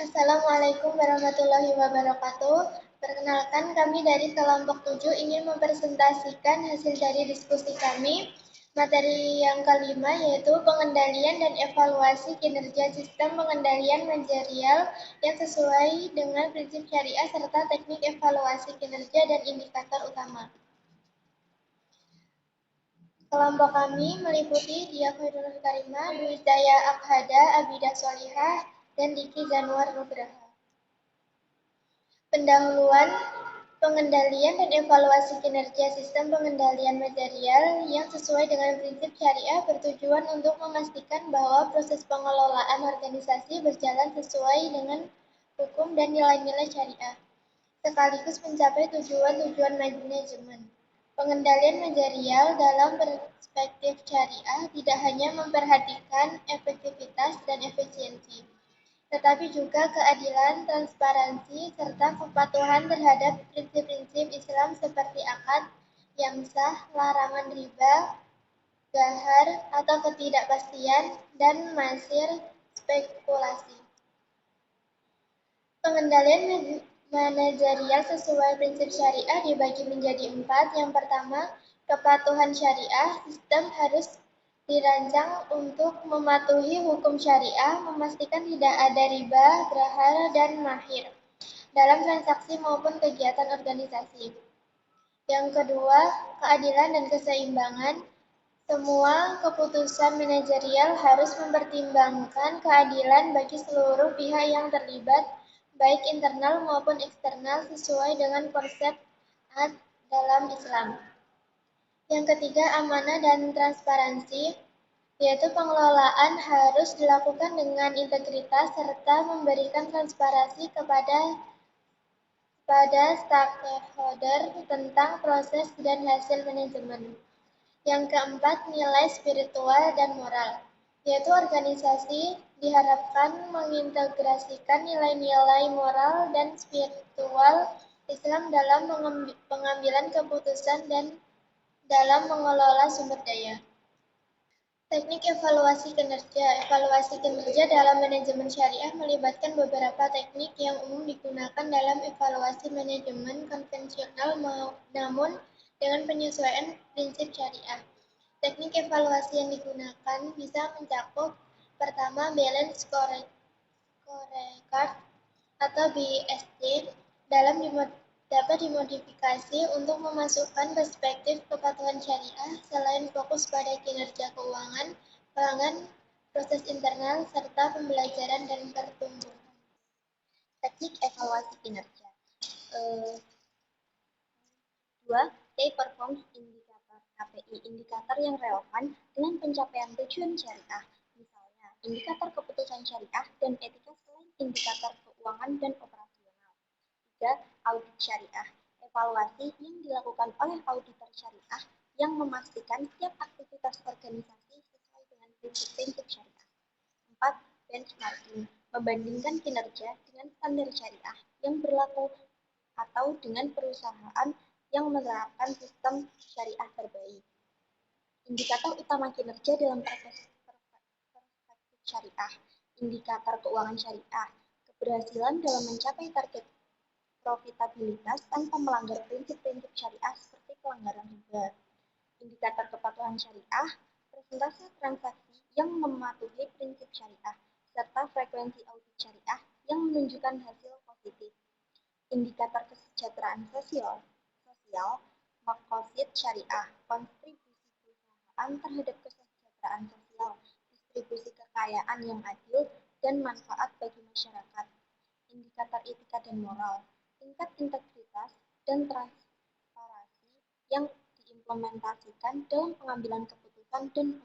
Assalamualaikum warahmatullahi wabarakatuh. Perkenalkan, kami dari kelompok 7 ingin mempresentasikan hasil dari diskusi kami. Materi yang kelima yaitu pengendalian dan evaluasi kinerja sistem pengendalian manajerial yang sesuai dengan prinsip syariah serta teknik evaluasi kinerja dan indikator utama. Kelompok kami meliputi Dia Khairul Karimah, Dwi Daya Akhada, Abidah Solihah, dan Diki Januar Nugraha. Pendahuluan pengendalian dan evaluasi kinerja sistem pengendalian material yang sesuai dengan prinsip syariah bertujuan untuk memastikan bahwa proses pengelolaan organisasi berjalan sesuai dengan hukum dan nilai-nilai syariah, sekaligus mencapai tujuan-tujuan manajemen. Pengendalian manajerial dalam perspektif syariah tidak hanya memperhatikan efektivitas dan efisiensi, tetapi juga keadilan, transparansi, serta kepatuhan terhadap prinsip-prinsip Islam seperti akad, yamsah, larangan riba, gahar atau ketidakpastian, dan masir spekulasi. Pengendalian manajerial sesuai prinsip syariah dibagi menjadi 4. Yang pertama, kepatuhan syariah. Sistem harus dirancang untuk mematuhi hukum syariah, memastikan tidak ada riba, grahar, dan mahir dalam transaksi maupun kegiatan organisasi. Yang kedua, keadilan dan keseimbangan. Semua keputusan manajerial harus mempertimbangkan keadilan bagi seluruh pihak yang terlibat, baik internal maupun eksternal, sesuai dengan konsep ad dalam Islam. Yang ketiga, amanah dan transparansi, yaitu pengelolaan harus dilakukan dengan integritas serta memberikan transparansi kepada stakeholder tentang proses dan hasil manajemen. Yang keempat, nilai spiritual dan moral, yaitu organisasi diharapkan mengintegrasikan nilai-nilai moral dan spiritual Islam dalam pengambilan keputusan dan dalam mengelola sumber daya. Teknik evaluasi kinerja. Evaluasi kinerja dalam manajemen syariah melibatkan beberapa teknik yang umum digunakan dalam evaluasi manajemen konvensional namun dengan penyesuaian prinsip syariah. Teknik evaluasi yang digunakan bisa mencakup pertama, balance scorecard atau BSC dapat dimodifikasi untuk memasukkan perspektif kepatuhan syariah selain fokus pada kinerja keuangan, pelanggan, proses internal, serta pembelajaran dan pertumbuhan. Teknik evaluasi kinerja. 2. Key Performance Indicator (KPI), indikator yang relevan dengan pencapaian tujuan syariah, misalnya indikator keputusan syariah dan etika selain indikator keuangan dan operasional. 3. Audit syariah, evaluasi yang dilakukan oleh auditor syariah yang memastikan setiap aktivitas organisasi sesuai dengan prinsip-prinsip syariah. 4. Benchmarking, membandingkan kinerja dengan standar syariah yang berlaku atau dengan perusahaan yang menerapkan sistem syariah terbaik. Indikator utama kinerja dalam perspektif syariah, indikator keuangan syariah, keberhasilan dalam mencapai target profitabilitas tanpa melanggar prinsip-prinsip syariah seperti pelanggaran riba. Indikator kepatuhan syariah, persentase transaksi yang mematuhi prinsip syariah, serta frekuensi audit syariah yang menunjukkan hasil positif. Indikator kesejahteraan sosial, Maqasid syariah, kontribusi perusahaan terhadap kesejahteraan sosial, distribusi kekayaan yang adil, dan manfaat bagi masyarakat. Indikator etika dan moral, tingkat integritas dan transparansi yang diimplementasikan dalam pengambilan keputusan dan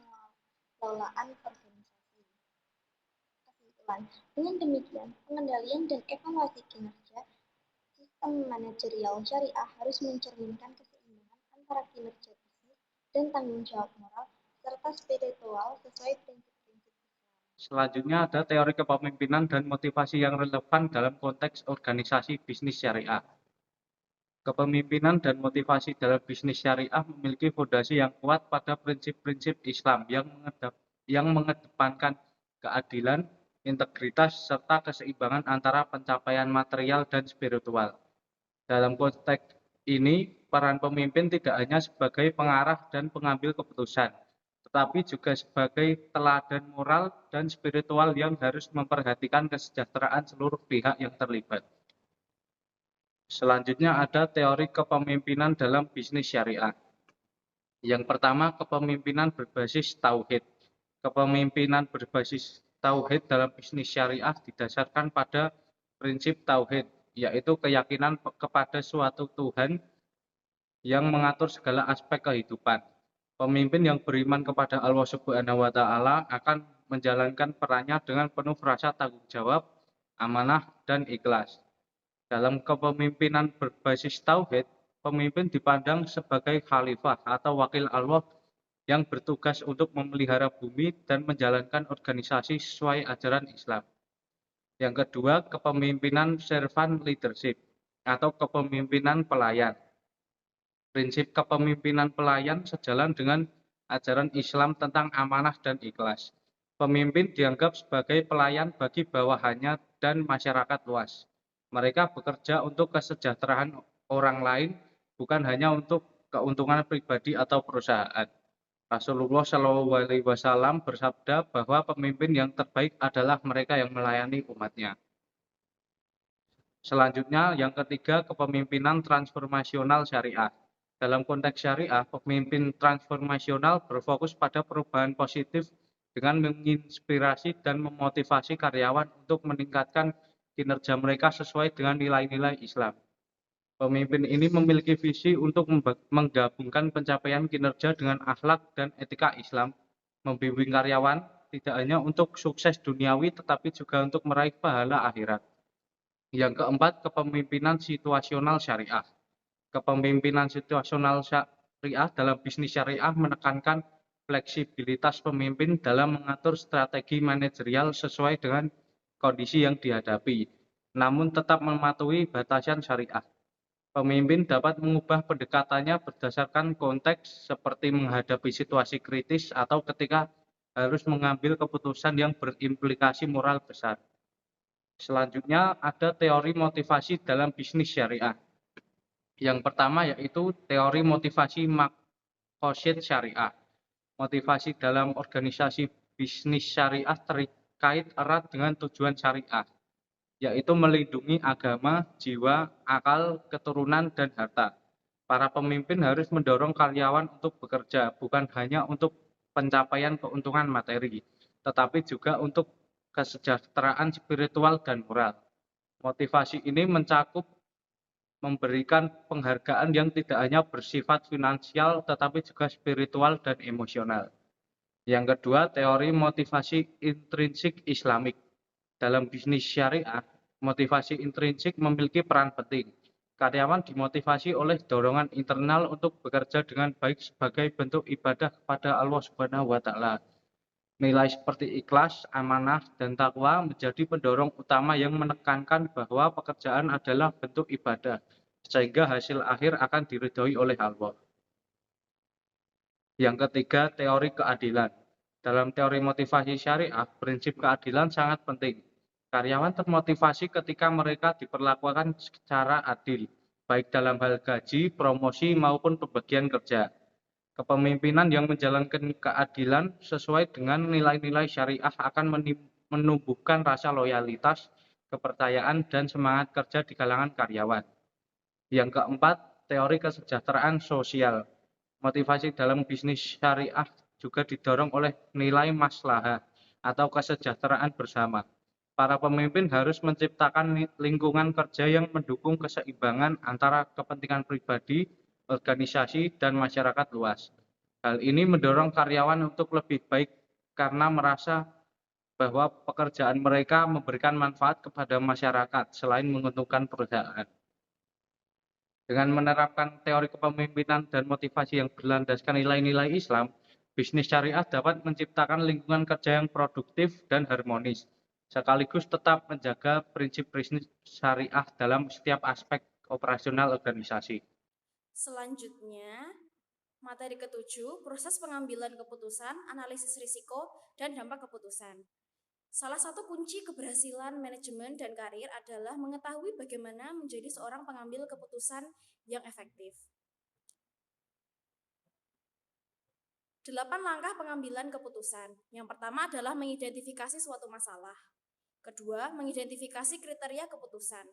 pengelolaan organisasi. Kesimpulan, dengan demikian, pengendalian dan evaluasi kinerja sistem manajerial syariah harus mencerminkan keseimbangan antara kinerja bisnis dan tanggung jawab moral serta spiritual sesuai prinsip-prinsip Islam. Selanjutnya ada teori kepemimpinan dan motivasi yang relevan dalam konteks organisasi bisnis syariah. Kepemimpinan dan motivasi dalam bisnis syariah memiliki fondasi yang kuat pada prinsip-prinsip Islam yang mengedepankan keadilan, integritas, serta keseimbangan antara pencapaian material dan spiritual. Dalam konteks ini, peran pemimpin tidak hanya sebagai pengarah dan pengambil keputusan, tetapi juga sebagai teladan moral dan spiritual yang harus memperhatikan kesejahteraan seluruh pihak yang terlibat. Selanjutnya ada teori kepemimpinan dalam bisnis syariah. Yang pertama, kepemimpinan berbasis tauhid. Kepemimpinan berbasis tauhid dalam bisnis syariah didasarkan pada prinsip tauhid, yaitu keyakinan kepada suatu Tuhan yang mengatur segala aspek kehidupan. Pemimpin yang beriman kepada Allah Subhanahu wa taala akan menjalankan perannya dengan penuh rasa tanggung jawab, amanah, dan ikhlas. Dalam kepemimpinan berbasis tauhid, pemimpin dipandang sebagai khalifah atau wakil Allah yang bertugas untuk memelihara bumi dan menjalankan organisasi sesuai ajaran Islam. Yang kedua, kepemimpinan servant leadership atau kepemimpinan pelayan. Prinsip kepemimpinan pelayan sejalan dengan ajaran Islam tentang amanah dan ikhlas. Pemimpin dianggap sebagai pelayan bagi bawahannya dan masyarakat luas. Mereka bekerja untuk kesejahteraan orang lain, bukan hanya untuk keuntungan pribadi atau perusahaan. Rasulullah SAW bersabda bahwa pemimpin yang terbaik adalah mereka yang melayani umatnya. Selanjutnya, yang ketiga, kepemimpinan transformasional syariah. Dalam konteks syariah, pemimpin transformasional berfokus pada perubahan positif dengan menginspirasi dan memotivasi karyawan untuk meningkatkan kinerja mereka sesuai dengan nilai-nilai Islam. Pemimpin ini memiliki visi untuk menggabungkan pencapaian kinerja dengan akhlak dan etika Islam, membimbing karyawan tidak hanya untuk sukses duniawi tetapi juga untuk meraih pahala akhirat. Yang keempat, kepemimpinan situasional syariah. Kepemimpinan situasional syariah dalam bisnis syariah menekankan fleksibilitas pemimpin dalam mengatur strategi manajerial sesuai dengan kondisi yang dihadapi, namun tetap mematuhi batasan syariah. Pemimpin dapat mengubah pendekatannya berdasarkan konteks seperti menghadapi situasi kritis atau ketika harus mengambil keputusan yang berimplikasi moral besar. Selanjutnya ada teori motivasi dalam bisnis syariah. Yang pertama yaitu teori motivasi maqasid syariah. Motivasi dalam organisasi bisnis syariah terkait erat dengan tujuan syariah, yaitu melindungi agama, jiwa, akal, keturunan, dan harta. Para pemimpin harus mendorong karyawan untuk bekerja, bukan hanya untuk pencapaian keuntungan materi, tetapi juga untuk kesejahteraan spiritual dan moral. Motivasi ini mencakup memberikan penghargaan yang tidak hanya bersifat finansial, tetapi juga spiritual dan emosional. Yang kedua, teori motivasi intrinsik Islamik. Dalam bisnis syariah, motivasi intrinsik memiliki peran penting. Karyawan dimotivasi oleh dorongan internal untuk bekerja dengan baik sebagai bentuk ibadah kepada Allah Subhanahu wa taala. Nilai seperti ikhlas, amanah, dan takwa menjadi pendorong utama yang menekankan bahwa pekerjaan adalah bentuk ibadah, sehingga hasil akhir akan diridhoi oleh Allah. Yang ketiga, teori keadilan. Dalam teori motivasi syariah, prinsip keadilan sangat penting. Karyawan termotivasi ketika mereka diperlakukan secara adil, baik dalam hal gaji, promosi, maupun pembagian kerja. Kepemimpinan yang menjalankan keadilan sesuai dengan nilai-nilai syariah akan menumbuhkan rasa loyalitas, kepercayaan, dan semangat kerja di kalangan karyawan. Yang keempat, teori kesejahteraan sosial. Motivasi dalam bisnis syariah juga didorong oleh nilai maslahah atau kesejahteraan bersama. Para pemimpin harus menciptakan lingkungan kerja yang mendukung keseimbangan antara kepentingan pribadi, organisasi, dan masyarakat luas. Hal ini mendorong karyawan untuk lebih baik karena merasa bahwa pekerjaan mereka memberikan manfaat kepada masyarakat selain menguntungkan perusahaan. Dengan menerapkan teori kepemimpinan dan motivasi yang berlandaskan nilai-nilai Islam, bisnis syariah dapat menciptakan lingkungan kerja yang produktif dan harmonis, sekaligus tetap menjaga prinsip bisnis syariah dalam setiap aspek operasional organisasi. Selanjutnya, materi ketujuh, proses pengambilan keputusan, analisis risiko, dan dampak keputusan. Salah satu kunci keberhasilan manajemen dan karir adalah mengetahui bagaimana menjadi seorang pengambil keputusan yang efektif. 8 langkah pengambilan keputusan. Yang pertama adalah mengidentifikasi suatu masalah. Kedua, mengidentifikasi kriteria keputusan.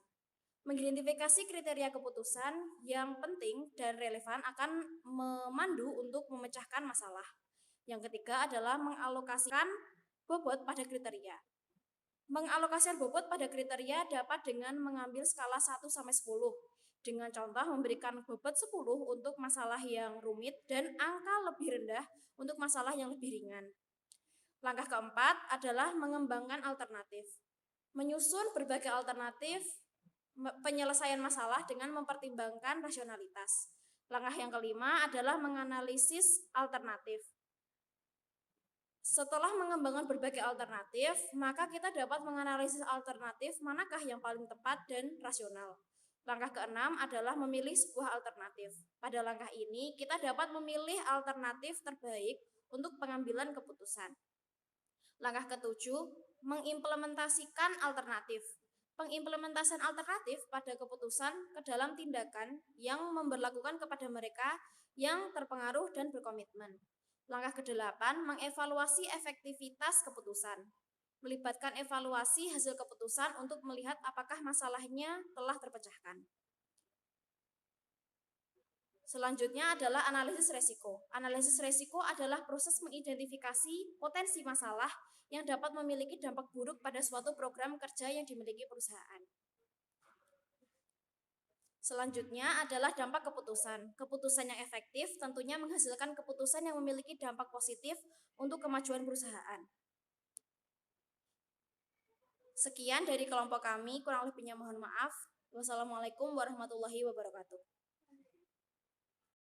Mengidentifikasi kriteria keputusan yang penting dan relevan akan memandu untuk memecahkan masalah. Yang ketiga adalah mengalokasikan bobot pada kriteria. Mengalokasikan bobot pada kriteria dapat dengan mengambil skala 1 sampai 10. Dengan contoh memberikan bobot 10 untuk masalah yang rumit dan angka lebih rendah untuk masalah yang lebih ringan. Langkah keempat adalah mengembangkan alternatif. Menyusun berbagai alternatif penyelesaian masalah dengan mempertimbangkan rasionalitas. Langkah yang kelima adalah menganalisis alternatif. Setelah mengembangkan berbagai alternatif, maka kita dapat menganalisis alternatif manakah yang paling tepat dan rasional. Langkah keenam adalah memilih sebuah alternatif. Pada langkah ini, kita dapat memilih alternatif terbaik untuk pengambilan keputusan. Langkah ketujuh, mengimplementasikan alternatif. Pengimplementasian alternatif pada keputusan ke dalam tindakan yang memberlakukan kepada mereka yang terpengaruh dan berkomitmen. Langkah ke-8, mengevaluasi efektivitas keputusan. Melibatkan evaluasi hasil keputusan untuk melihat apakah masalahnya telah terpecahkan. Selanjutnya adalah analisis resiko. Analisis resiko adalah proses mengidentifikasi potensi masalah yang dapat memiliki dampak buruk pada suatu program kerja yang dimiliki perusahaan. Selanjutnya adalah dampak keputusan. Keputusan yang efektif tentunya menghasilkan keputusan yang memiliki dampak positif untuk kemajuan perusahaan. Sekian dari kelompok kami, kurang lebihnya mohon maaf. Wassalamualaikum warahmatullahi wabarakatuh.